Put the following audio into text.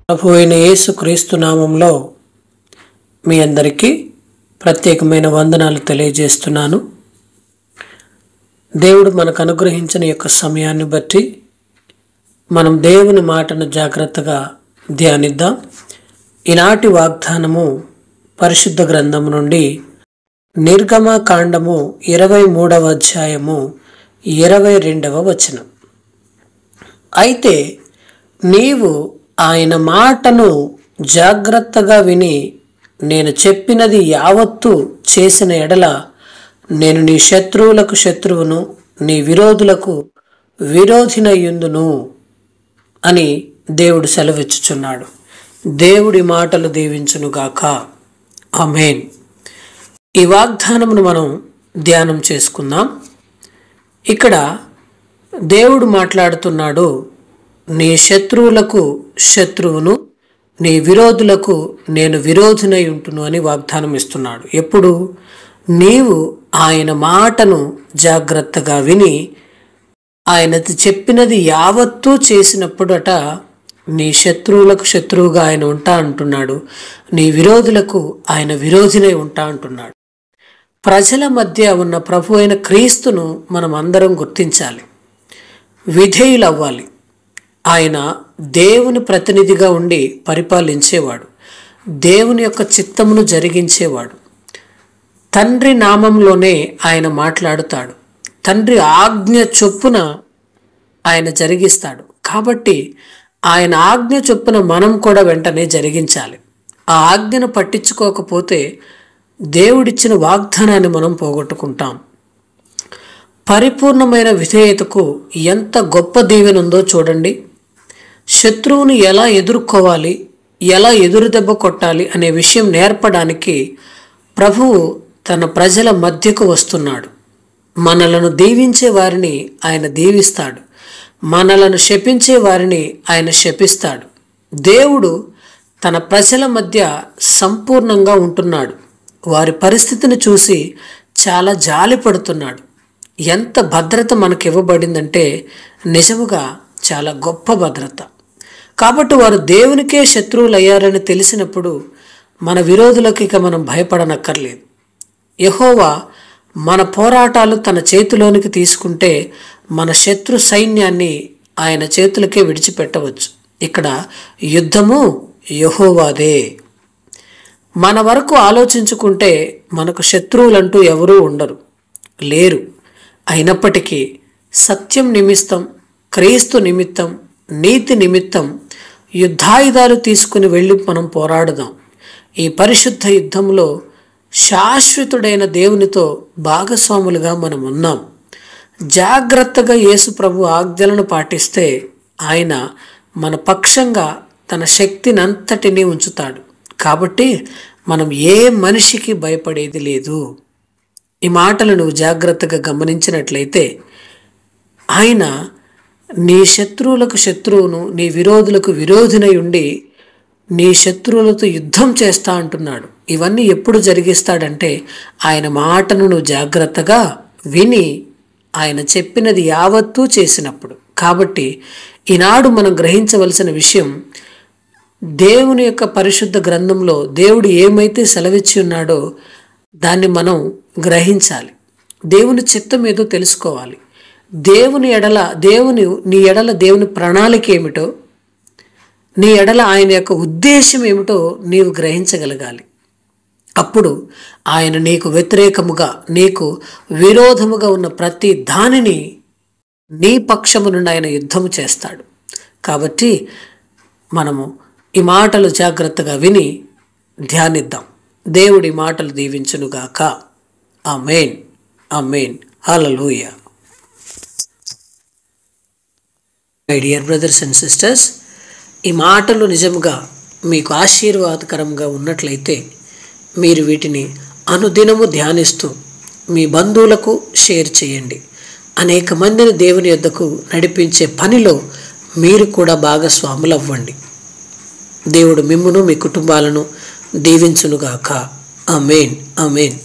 ప్రభు అయిన యేసుక్రీస్తు నామంలో మీ అందరికీ ప్రత్యేకమైన వందనాలు తెలియజేస్తున్నాను. దేవుడు మనకు అనుగ్రహించిన యొక్క సమయాన్ని బట్టి మనం దేవుని మాటను జాగ్రత్తగా ధ్యానిద్దాం. ఈనాటి వాగ్దానము పరిశుద్ధ గ్రంథము నుండి నిర్గమకాండము 23వ అధ్యాయము 22వ వచనం. అయితే నీవు ఆయన మాటను జాగ్రత్తగా విని నేను చెప్పినది యావత్తు చేసిన ఎడల నేను నీ శత్రువులకు శత్రువును, నీ విరోధులకు విరోధినయ్యుందును అని దేవుడు సెలవిచ్చుచున్నాడు. దేవుడి మాటలు దీవించునుగాక. ఆమేన్. ఈ వాగ్దానమును మనం ధ్యానం చేసుకుందాం. ఇక్కడ దేవుడు మాట్లాడుతున్నాడు, నీ శత్రువులకు శత్రువును, నీ విరోధులకు నేను విరోధినై ఉంటును అని వాగ్దానం ఇస్తున్నాడు. ఎప్పుడు? నీవు ఆయన మాటను జాగ్రత్తగా విని ఆయన చెప్పినది యావత్తూ చేసినప్పుడట నీ శత్రువులకు శత్రువుగా ఆయన ఉంటా అంటున్నాడు, నీ విరోధులకు ఆయన విరోధినై ఉంటా అంటున్నాడు. ప్రజల మధ్య ఉన్న ప్రభు అయిన క్రీస్తును మనం అందరం గుర్తించాలి, విధేయులవ్వాలి. ఆయన దేవుని ప్రతినిధిగా ఉండి పరిపాలించేవాడు, దేవుని యొక్క చిత్తమును జరిగించేవాడు. తండ్రి నామంలోనే ఆయన మాట్లాడుతాడు, తండ్రి ఆజ్ఞ చొప్పున ఆయన జరిగిస్తాడు. కాబట్టి ఆయన ఆజ్ఞ చొప్పున మనం కూడా వెంటనే జరిగించాలి. ఆ ఆజ్ఞను పట్టించుకోకపోతే దేవుడిచ్చిన వాగ్దానాన్ని మనం పోగొట్టుకుంటాం. పరిపూర్ణమైన విధేయతకు ఎంత గొప్ప దీవెన ఉందో చూడండి. శత్రువుని ఎలా ఎదుర్కోవాలి, ఎలా ఎదురు దెబ్బ కొట్టాలి అనే విషయం నేర్పడానికి ప్రభువు తన ప్రజల మధ్యకు వస్తున్నాడు. మనలను దీవించే వారిని ఆయన దీవిస్తాడు, మనలను శపించే వారిని ఆయన శపిస్తాడు. దేవుడు తన ప్రజల మధ్య సంపూర్ణంగా ఉంటున్నాడు. వారి పరిస్థితిని చూసి చాలా జాలి పడుతున్నాడు. ఎంత భద్రత మనకు ఇవ్వబడిందంటే నిజముగా చాలా గొప్ప భద్రత. కాబట్టి వారు దేవునికే శత్రువులు అయ్యారని తెలిసినప్పుడు మన విరోధులకు ఇక మనం భయపడనక్కర్లేదు. యెహోవా మన పోరాటాలు తన చేతిలోనికి తీసుకుంటే మన శత్రు సైన్యాన్ని ఆయన చేతులకే విడిచిపెట్టవచ్చు. ఇక్కడ యుద్ధము యెహోవాదే. మన వరకు ఆలోచించుకుంటే మనకు శత్రువులంటూ ఎవరూ ఉండరు, లేరు. అయినప్పటికీ సత్యం నిమిత్తం, క్రీస్తు నిమిత్తం, నీతి నిమిత్తం యుద్ధాయుధాలు తీసుకుని వెళ్ళి మనం పోరాడుదాం. ఈ పరిశుద్ధ యుద్ధంలో శాశ్వతుడైన దేవునితో భాగస్వాములుగా మనం ఉన్నాం. జాగ్రత్తగా యేసు ప్రభు ఆజ్ఞలను పాటిస్తే ఆయన మన పక్షంగా తన శక్తిని అంతటినీ ఉంచుతాడు. కాబట్టి మనం ఏ మనిషికి భయపడేది లేదు. ఈ మాటలు నువ్వు జాగ్రత్తగా గమనించినట్లయితే ఆయన నీ శత్రువులకు శత్రువును, నీ విరోధులకు విరోధినై ఉండి నీ శత్రువులతో యుద్ధం చేస్తా అంటున్నాడు. ఇవన్నీ ఎప్పుడు జరిగిస్తాడంటే ఆయన మాటను నువ్వు జాగ్రత్తగా విని ఆయన చెప్పినది యావత్తూ చేసినప్పుడు. కాబట్టి ఈనాడు మనం గ్రహించవలసిన విషయం, దేవుని యొక్క పరిశుద్ధ గ్రంథంలో దేవుడు ఏమైతే సెలవిచ్చి ఉన్నాడో దాన్ని మనం గ్రహించాలి. దేవుని చిత్తం ఏదో తెలుసుకోవాలి. నీ ఎడల దేవుని ప్రణాళిక ఏమిటో, నీ ఎడల ఆయన యొక్క ఉద్దేశం ఏమిటో నీవు గ్రహించగలగాలి. అప్పుడు ఆయన నీకు వ్యతిరేకముగా, నీకు విరోధముగా ఉన్న ప్రతి దానిని నీ పక్షము నుండి ఆయన యుద్ధము చేస్తాడు. కాబట్టి మనము ఈ మాటలు జాగ్రత్తగా విని ధ్యానిద్దాం. దేవుడి మాటలు దీవించునుగాక. Amen, amen, hallelujah. My dear brothers and sisters, ఈ మాటలు నిజంగా మీకు ఆశీర్వాదకరంగా ఉన్నట్లయితే మీరు వీటిని అనుదినము ధ్యానిస్తూ మీ బంధువులకు షేర్ చేయండి. అనేక మందిని దేవుని యొద్దకు నడిపించే పనిలో మీరు కూడా భాగస్వాములు అవ్వండి. దేవుడు మిమ్మును, మీ కుటుంబాలను దీవించునుగాక. ఆమేన్, ఆమేన్.